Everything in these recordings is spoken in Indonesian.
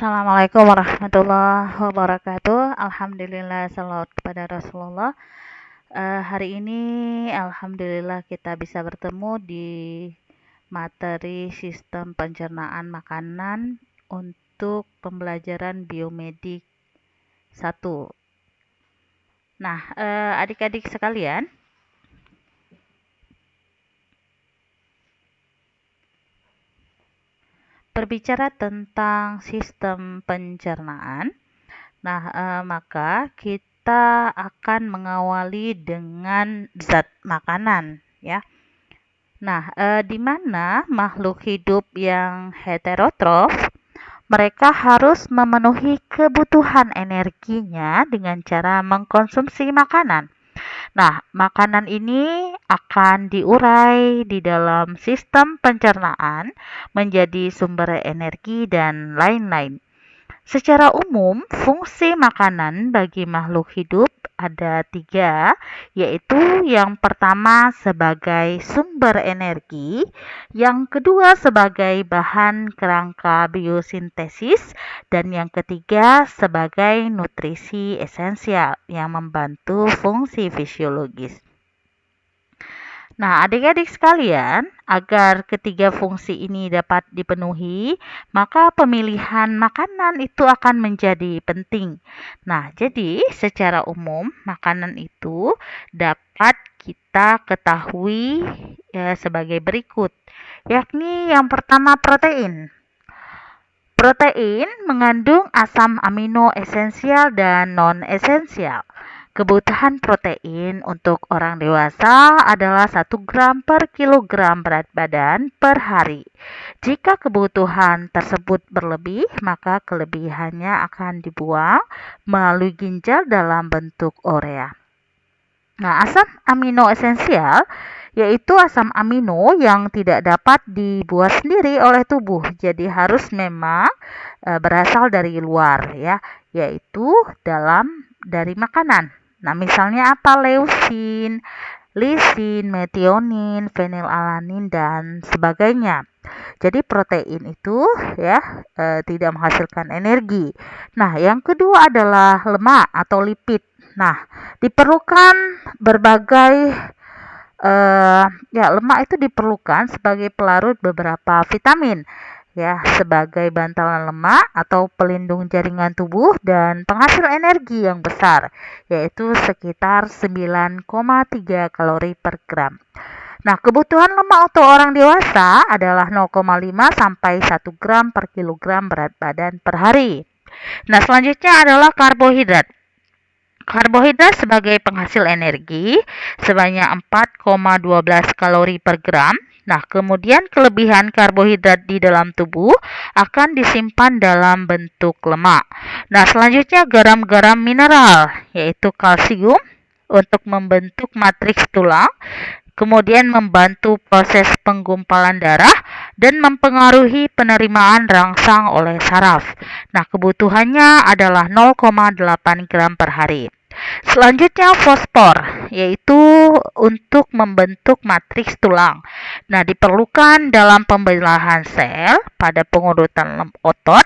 Assalamualaikum warahmatullahi wabarakatuh. Alhamdulillah, salawat kepada Rasulullah. Hari ini Alhamdulillah kita bisa bertemu di materi sistem pencernaan makanan untuk pembelajaran biomedik 1. Nah, adik-adik sekalian, berbicara tentang sistem pencernaan, maka kita akan mengawali dengan zat makanan, ya. Nah, di mana makhluk hidup yang heterotrof, mereka harus memenuhi kebutuhan energinya dengan cara mengkonsumsi makanan. Nah, makanan ini akan diurai di dalam sistem pencernaan menjadi sumber energi dan lain-lain. Secara umum, fungsi makanan bagi makhluk hidup ada 3, yaitu yang pertama sebagai sumber energi, yang kedua sebagai bahan kerangka biosintesis, dan yang ketiga sebagai nutrisi esensial yang membantu fungsi fisiologis. Nah, adik-adik sekalian, agar ketiga fungsi ini dapat dipenuhi, maka pemilihan makanan itu akan menjadi penting. Nah, jadi secara umum makanan itu dapat kita ketahui sebagai berikut, yakni yang pertama protein. Protein mengandung asam amino esensial dan non-esensial. Kebutuhan protein untuk orang dewasa adalah 1 gram per kilogram berat badan per hari. Jika kebutuhan tersebut berlebih, maka kelebihannya akan dibuang melalui ginjal dalam bentuk urea. Nah, asam amino esensial yaitu asam amino yang tidak dapat dibuat sendiri oleh tubuh. Jadi harus memang berasal dari luar, ya, yaitu dari makanan. Nah, misalnya apa? Leusin, lisin, metionin, fenilalanin dan sebagainya. Jadi protein itu tidak menghasilkan energi. Nah, yang kedua adalah lemak atau lipid. Nah, diperlukan berbagai lemak itu diperlukan sebagai pelarut beberapa vitamin, sebagai bantalan lemak atau pelindung jaringan tubuh dan penghasil energi yang besar, yaitu sekitar 9,3 kalori per gram. Nah, kebutuhan lemak untuk orang dewasa adalah 0,5 sampai 1 gram per kilogram berat badan per hari. Nah, selanjutnya adalah karbohidrat. Karbohidrat sebagai penghasil energi sebanyak 4,12 kalori per gram. Nah, kemudian kelebihan karbohidrat di dalam tubuh akan disimpan dalam bentuk lemak. Nah, selanjutnya garam-garam mineral, yaitu kalsium untuk membentuk matriks tulang, kemudian membantu proses penggumpalan darah dan mempengaruhi penerimaan rangsang oleh saraf. Nah, kebutuhannya adalah 0,8 gram per hari. Selanjutnya fosfor, yaitu untuk membentuk matriks tulang. Nah, diperlukan dalam pembelahan sel pada pengurutan otot,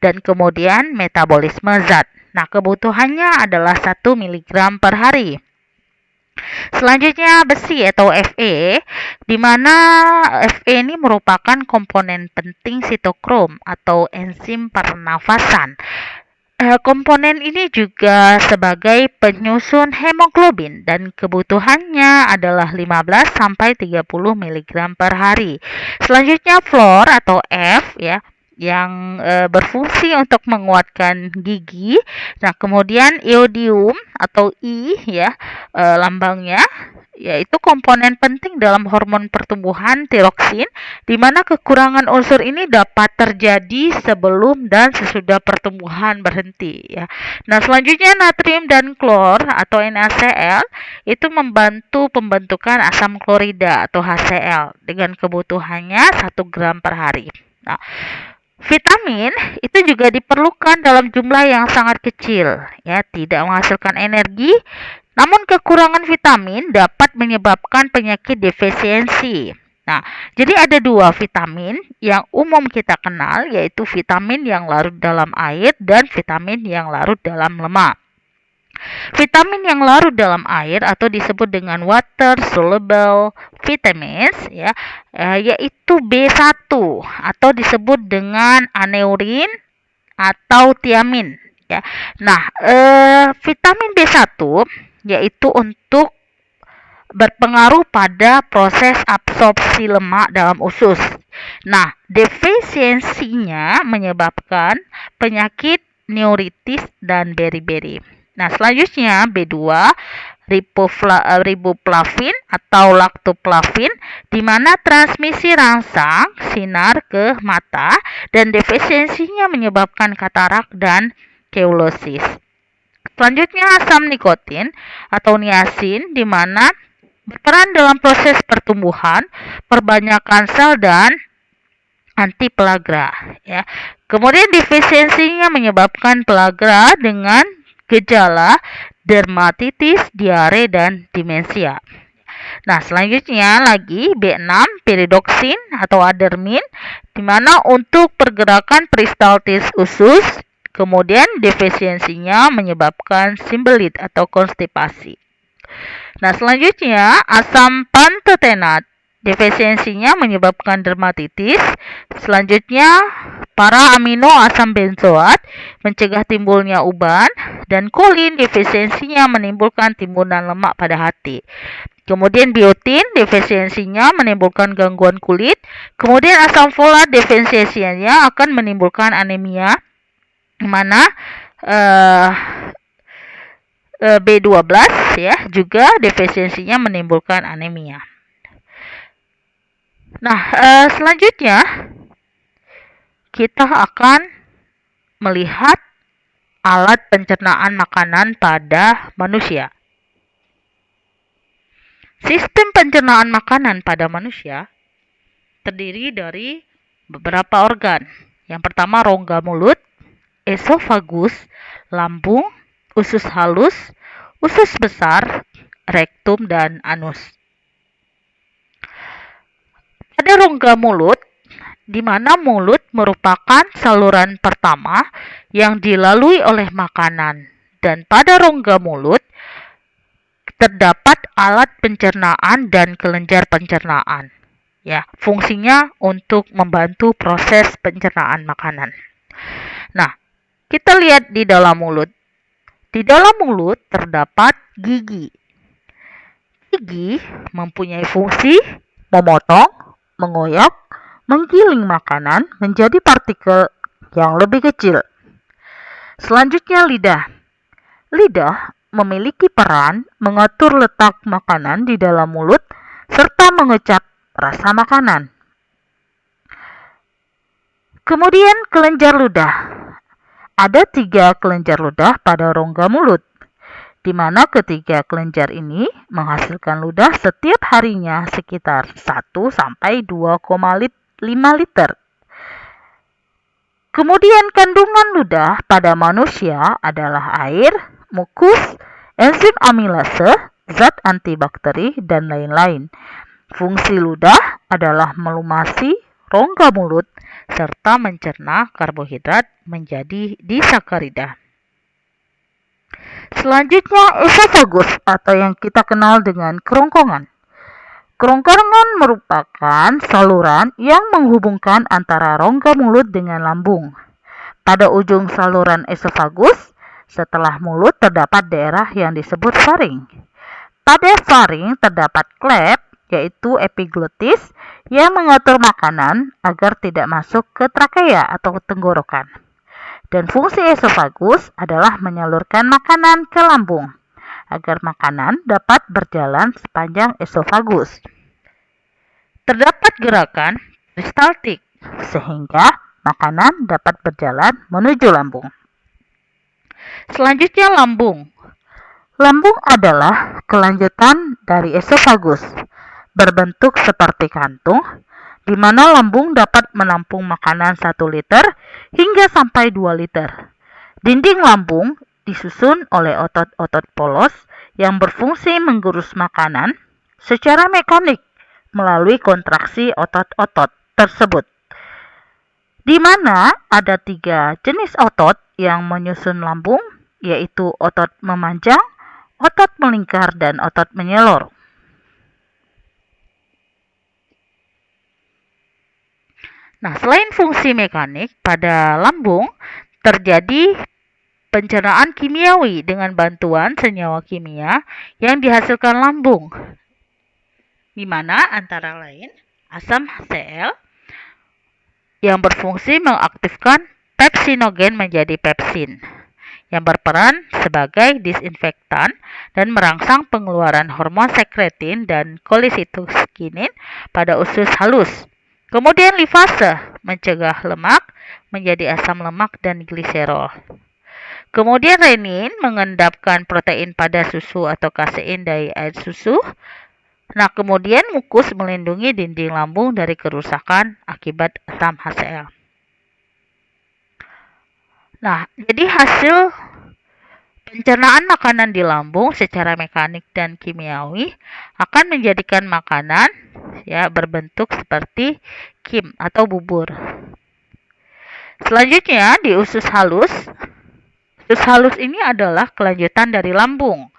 dan kemudian metabolisme zat. Nah, kebutuhannya adalah 1 mg per hari. Selanjutnya besi atau Fe, di mana Fe ini merupakan komponen penting sitokrom atau enzim pernafasan. Komponen ini juga sebagai penyusun hemoglobin dan kebutuhannya adalah 15 sampai 30 mg per hari. Selanjutnya fluor atau F, yang berfungsi untuk menguatkan gigi. Nah, kemudian iodium atau I, lambangnya, yaitu komponen penting dalam hormon pertumbuhan tiroksin, di mana kekurangan unsur ini dapat terjadi sebelum dan sesudah pertumbuhan berhenti, Nah, selanjutnya natrium dan klor atau NaCl itu membantu pembentukan asam klorida atau HCl dengan kebutuhannya 1 gram per hari. Nah, vitamin itu juga diperlukan dalam jumlah yang sangat kecil, tidak menghasilkan energi. Namun kekurangan vitamin dapat menyebabkan penyakit defisiensi. Nah, jadi ada dua vitamin yang umum kita kenal, yaitu vitamin yang larut dalam air dan vitamin yang larut dalam lemak. Vitamin yang larut dalam air atau disebut dengan water soluble vitamins ya, yaitu B1 atau disebut dengan aneurin atau tiamin ya. Nah, vitamin B1 yaitu untuk berpengaruh pada proses absorpsi lemak dalam usus. Nah, defisiensinya menyebabkan penyakit neuritis dan beri-beri. Nah, selanjutnya B2 riboflavin atau lactoplavin, di mana transmisi rangsang sinar ke mata dan defisiensinya menyebabkan katarak dan keulosis. Selanjutnya asam nikotin atau niacin, di mana berperan dalam proses pertumbuhan, perbanyakan sel dan anti pelagra ya. Kemudian defisiensinya menyebabkan pelagra dengan gejala dermatitis, diare dan demensia. Nah, selanjutnya lagi B6 piridoksin atau adermin, di mana untuk pergerakan peristaltis usus. Kemudian defisiensinya menyebabkan simbelit atau konstipasi. Nah, selanjutnya asam pantotenat, defisiensinya menyebabkan dermatitis. Selanjutnya para amino asam benzoat mencegah timbulnya uban, dan kolin defisiensinya menimbulkan timbunan lemak pada hati. Kemudian biotin defisiensinya menimbulkan gangguan kulit. Kemudian asam folat defisiensinya akan menimbulkan anemia, di mana B12 ya juga defisiensinya menimbulkan anemia. Nah, selanjutnya kita akan melihat alat pencernaan makanan pada manusia. Sistem pencernaan makanan pada manusia terdiri dari beberapa organ. Yang pertama rongga mulut, esofagus, lambung, usus halus, usus besar, rektum, dan anus. Pada rongga mulut, di mana mulut merupakan saluran pertama yang dilalui oleh makanan, dan pada rongga mulut terdapat alat pencernaan dan kelenjar pencernaan. Ya, fungsinya untuk membantu proses pencernaan makanan. Nah, kita lihat di dalam mulut. Di dalam mulut terdapat gigi. Gigi mempunyai fungsi memotong, mengoyak, menggiling makanan menjadi partikel yang lebih kecil. Selanjutnya lidah. Lidah memiliki peran mengatur letak makanan di dalam mulut serta mengecap rasa makanan. Kemudian kelenjar ludah. Ada 3 kelenjar ludah pada rongga mulut, di mana ketiga kelenjar ini menghasilkan ludah setiap harinya sekitar 1 sampai 2,5 liter. Kemudian kandungan ludah pada manusia adalah air, mukus, enzim amilase, zat antibakteri, dan lain-lain. Fungsi ludah adalah melumasi rongga mulut serta mencerna karbohidrat menjadi disakarida. Selanjutnya esofagus atau yang kita kenal dengan kerongkongan. Kerongkongan merupakan saluran yang menghubungkan antara rongga mulut dengan lambung. Pada ujung saluran esofagus, setelah mulut terdapat daerah yang disebut faring. Pada faring terdapat klep, yaitu epiglotis, yang mengatur makanan agar tidak masuk ke trakea atau tenggorokan. Dan fungsi esofagus adalah menyalurkan makanan ke lambung, agar makanan dapat berjalan sepanjang esofagus. Terdapat gerakan peristaltik, sehingga makanan dapat berjalan menuju lambung. Selanjutnya lambung. Lambung adalah kelanjutan dari esofagus, berbentuk seperti kantung, di mana lambung dapat menampung makanan 1 liter hingga sampai 2 liter. Dinding lambung disusun oleh otot-otot polos yang berfungsi menggerus makanan secara mekanik melalui kontraksi otot-otot tersebut. Di mana ada 3 jenis otot yang menyusun lambung, yaitu otot memanjang, otot melingkar, dan otot menyelor. Nah, selain fungsi mekanik, pada lambung terjadi pencernaan kimiawi dengan bantuan senyawa kimia yang dihasilkan lambung, di mana antara lain asam HCl yang berfungsi mengaktifkan pepsinogen menjadi pepsin, yang berperan sebagai disinfektan dan merangsang pengeluaran hormon sekretin dan kolisitokinin pada usus halus. Kemudian lipase mencegah lemak menjadi asam lemak dan gliserol. Kemudian renin mengendapkan protein pada susu atau kasein dari air susu. Nah, kemudian mukus melindungi dinding lambung dari kerusakan akibat asam HCl. Nah, jadi hasil pencernaan makanan di lambung secara mekanik dan kimiawi akan menjadikan makanan berbentuk seperti kim atau bubur. Selanjutnya di usus halus. Usus halus ini adalah kelanjutan dari lambung,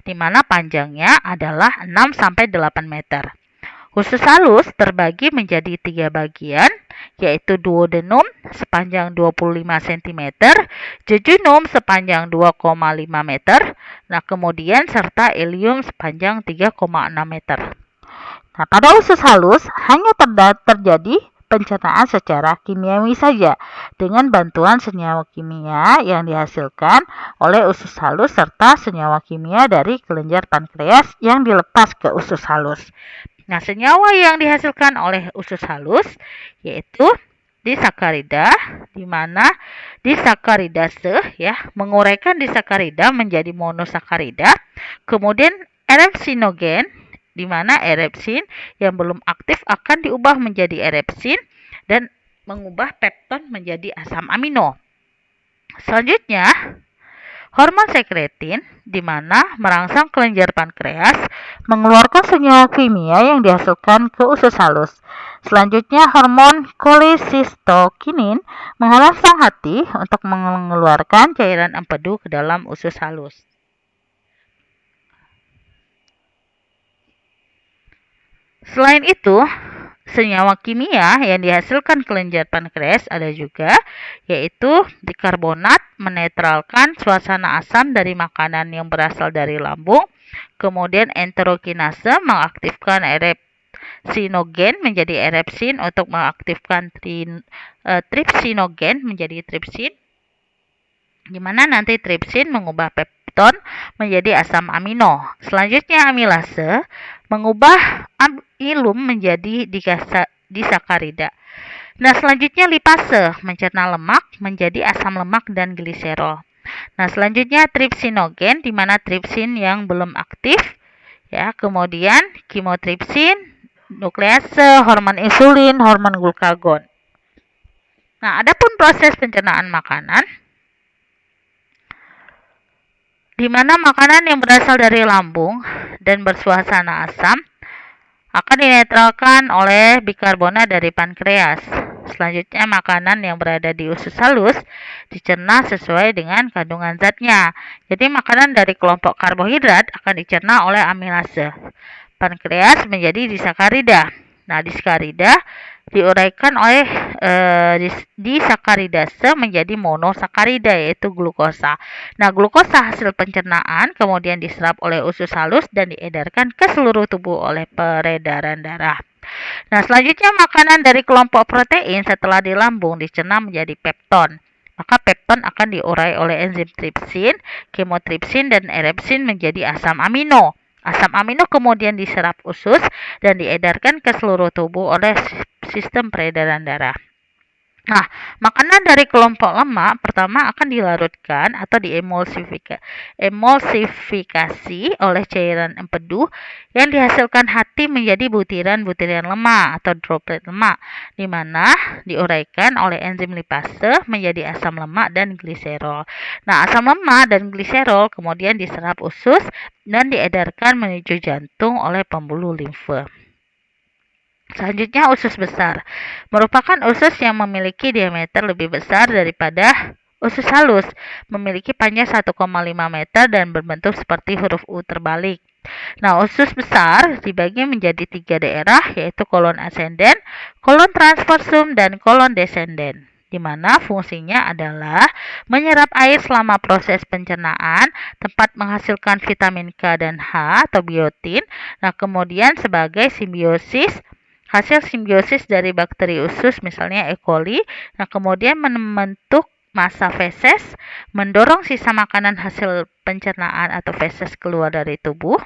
di mana panjangnya adalah 6-8 meter. Usus halus terbagi menjadi 3 bagian, yaitu duodenum sepanjang 25 cm, jejunum sepanjang 2,5 meter, nah kemudian serta ileum sepanjang 3,6 meter. Nah, pada usus halus hanya terjadi pencernaan secara kimiawi saja dengan bantuan senyawa kimia yang dihasilkan oleh usus halus serta senyawa kimia dari kelenjar pankreas yang dilepas ke usus halus. Nah, senyawa yang dihasilkan oleh usus halus yaitu disakarida, di mana disakaridase menguraikan disakarida menjadi monosakarida, kemudian erepsinogen, di mana erepsin yang belum aktif akan diubah menjadi erepsin dan mengubah pepton menjadi asam amino. Selanjutnya, hormon sekretin, di mana merangsang kelenjar pankreas mengeluarkan senyawa kimia yang dihasilkan ke usus halus. Selanjutnya, hormon kolisistokinin merangsang hati untuk mengeluarkan cairan empedu ke dalam usus halus. Selain itu, senyawa kimia yang dihasilkan kelenjar pankreas ada juga, yaitu bikarbonat menetralkan suasana asam dari makanan yang berasal dari lambung. Kemudian enterokinase mengaktifkan erepsinogen menjadi erepsin untuk mengaktifkan tripsinogen menjadi tripsin, di mana nanti tripsin mengubah pepton menjadi asam amino. Selanjutnya amilase mengubah amilum menjadi disakarida. Nah, selanjutnya lipase mencerna lemak menjadi asam lemak dan gliserol. Nah, selanjutnya tripsinogen, di mana tripsin yang belum aktif kemudian kimotripsin, nuklease, hormon insulin, hormon glukagon. Nah, adapun proses pencernaan makanan, di mana makanan yang berasal dari lambung dan bersuasana asam akan dinetralkan oleh bikarbonat dari pankreas. Selanjutnya, makanan yang berada di usus halus dicerna sesuai dengan kandungan zatnya. Jadi, makanan dari kelompok karbohidrat akan dicerna oleh amilase. Pankreas menjadi disakarida. Nah, disakarida diuraikan oleh disakaridase menjadi monosakarida, yaitu glukosa. Nah, glukosa hasil pencernaan kemudian diserap oleh usus halus dan diedarkan ke seluruh tubuh oleh peredaran darah. Nah, selanjutnya makanan dari kelompok protein setelah di lambung dicerna menjadi pepton. Maka pepton akan diurai oleh enzim tripsin, kimotripsin, dan erepsin menjadi asam amino. Asam amino kemudian diserap usus dan diedarkan ke seluruh tubuh oleh sistem peredaran darah. Nah, makanan dari kelompok lemak pertama akan dilarutkan atau diemulsifikasi oleh cairan empedu yang dihasilkan hati menjadi butiran-butiran lemak atau droplet lemak, di mana diuraikan oleh enzim lipase menjadi asam lemak dan gliserol. Nah, asam lemak dan gliserol kemudian diserap usus dan diedarkan menuju jantung oleh pembuluh limfe. Selanjutnya usus besar. Merupakan usus yang memiliki diameter lebih besar daripada usus halus, memiliki panjang 1,5 meter dan berbentuk seperti huruf U terbalik. Nah, usus besar dibagi menjadi 3 daerah, yaitu kolon ascenden, kolon transversum, dan kolon descenden, di mana fungsinya adalah menyerap air selama proses pencernaan, tempat menghasilkan vitamin K dan H atau biotin. Nah, kemudian sebagai simbiosis, hasil simbiosis dari bakteri usus misalnya E. coli, nah kemudian membentuk massa feses, mendorong sisa makanan hasil pencernaan atau feses keluar dari tubuh,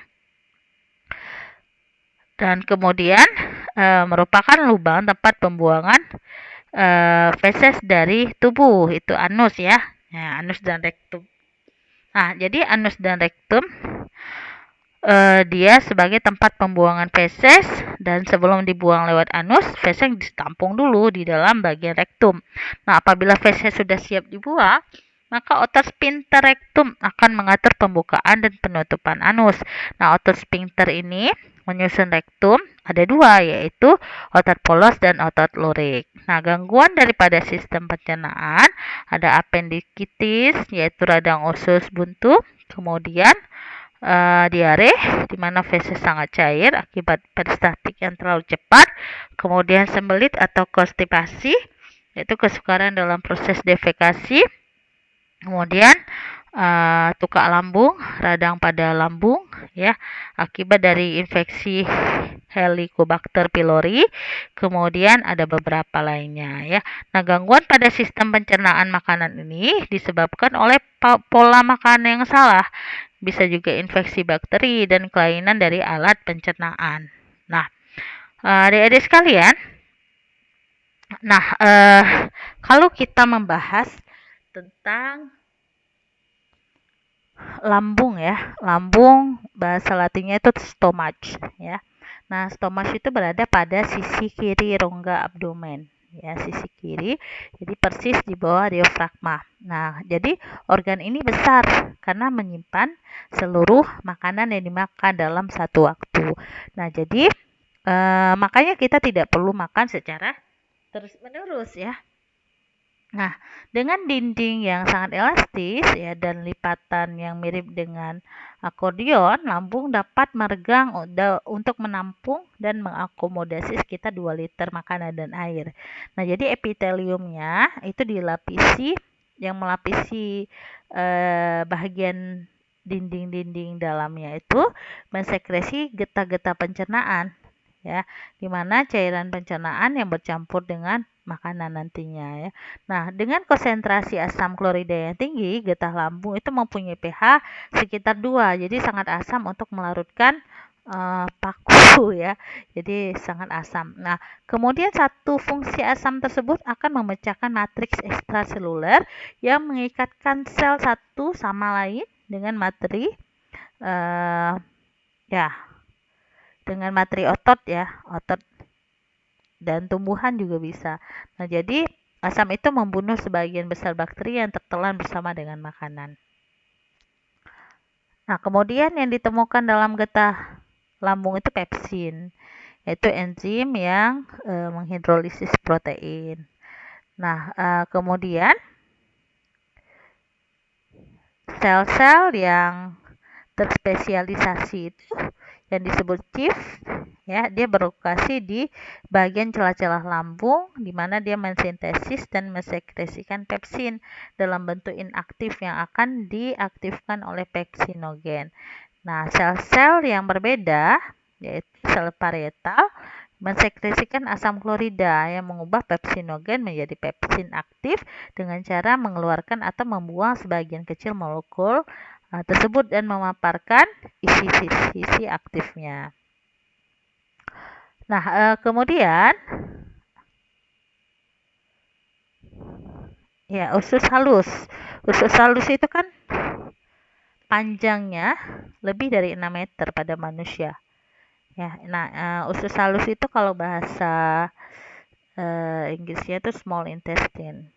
dan kemudian merupakan lubang tempat pembuangan feses dari tubuh, itu anus ya. Nah, anus dan rektum. Nah, jadi anus dan rektum dia sebagai tempat pembuangan feses, dan sebelum dibuang lewat anus, feses ditampung dulu di dalam bagian rektum. Nah, apabila feses sudah siap dibuang, maka otot sphincter rektum akan mengatur pembukaan dan penutupan anus. Nah, otot sphincter ini menyusun rektum ada dua, yaitu otot polos dan otot lurik. Nah, gangguan daripada sistem pencernaan ada appendicitis, yaitu radang usus buntu, kemudian diare, di mana feses sangat cair akibat peristaltik yang terlalu cepat, kemudian sembelit atau konstipasi, yaitu kesukaran dalam proses defekasi, kemudian tukak lambung, radang pada lambung, ya, akibat dari infeksi Helicobacter pylori, kemudian ada beberapa lainnya, ya. Nah, gangguan pada sistem pencernaan makanan ini disebabkan oleh pola makan yang salah, bisa juga infeksi bakteri dan kelainan dari alat pencernaan. Nah, adik-adik sekalian, kalau kita membahas tentang lambung ya, lambung bahasa latinnya itu stomach ya. Nah, stomach itu berada pada sisi kiri rongga abdomen ya, sisi kiri, jadi persis di bawah diafragma. Nah, jadi organ ini besar karena menyimpan seluruh makanan yang dimakan dalam satu waktu. Nah, jadi makanya kita tidak perlu makan secara terus-menerus ya. Nah, dengan dinding yang sangat elastis ya dan lipatan yang mirip dengan akordeon, lambung dapat meregang untuk menampung dan mengakomodasi sekitar 2 liter makanan dan air. Nah, jadi epiteliumnya itu yang melapisi bagian dinding-dinding dalamnya itu mensekresi getah-getah pencernaan ya, di mana cairan pencernaan yang bercampur dengan makanan nantinya ya. Nah, dengan konsentrasi asam klorida yang tinggi, getah lambung itu mempunyai pH sekitar 2, jadi sangat asam untuk melarutkan paku ya. Jadi sangat asam. Nah, kemudian satu fungsi asam tersebut akan memecahkan matriks ekstraseluler yang mengikatkan sel satu sama lain dengan materi ya, dengan materi otot ya, otot dan tumbuhan juga bisa. Nah, jadi asam itu membunuh sebagian besar bakteri yang tertelan bersama dengan makanan. Nah, kemudian yang ditemukan dalam getah lambung itu pepsin, yaitu enzim yang menghidrolisis protein. Nah, kemudian sel-sel yang terspesialisasi itu yang disebut chief ya, dia berlokasi di bagian celah-celah lambung di mana dia mensintesis dan mensekresikan pepsin dalam bentuk inaktif yang akan diaktifkan oleh pepsinogen. Nah, sel-sel yang berbeda yaitu sel parietal mensekresikan asam klorida yang mengubah pepsinogen menjadi pepsin aktif dengan cara mengeluarkan atau membuang sebagian kecil molekul tersebut dan memaparkan isi sisi aktifnya. Nah, kemudian ya usus halus. Usus halus itu kan panjangnya lebih dari 6 meter pada manusia. Ya, nah usus halus itu kalau bahasa Inggrisnya itu small intestine.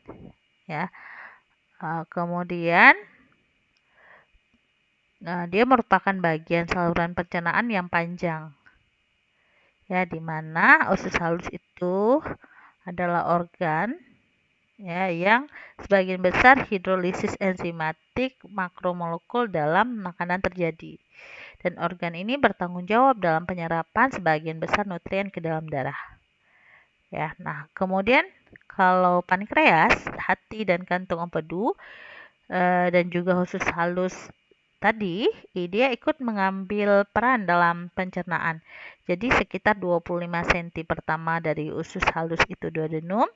Ya, kemudian dia merupakan bagian saluran pencernaan yang panjang. ya, di mana usus halus itu adalah organ ya yang sebagian besar hidrolisis enzimatik makromolekul dalam makanan terjadi. Dan organ ini bertanggung jawab dalam penyerapan sebagian besar nutrien ke dalam darah. Ya, nah kemudian kalau pankreas, hati dan kantung empedu dan juga usus halus tadi, dia ikut mengambil peran dalam pencernaan. Jadi sekitar 25 cm pertama dari usus halus itu duodenum,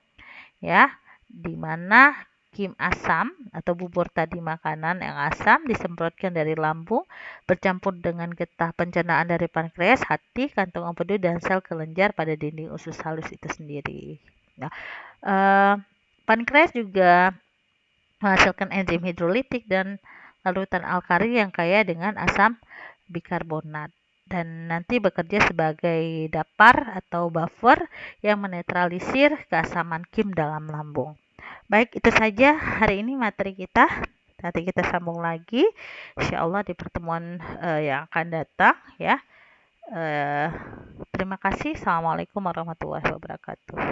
ya, di mana kim asam atau bubur tadi makanan yang asam disemprotkan dari lambung bercampur dengan getah pencernaan dari pankreas, hati, kantung empedu dan sel kelenjar pada dinding usus halus itu sendiri. Nah, pankreas juga menghasilkan enzim hidrolitik dan larutan alkali yang kaya dengan asam bikarbonat dan nanti bekerja sebagai dapar atau buffer yang menetralisir keasaman kim dalam lambung. Baik, itu saja hari ini materi kita. Nanti kita sambung lagi, insya Allah di pertemuan yang akan datang ya. Terima kasih. Assalamualaikum warahmatullahi wabarakatuh.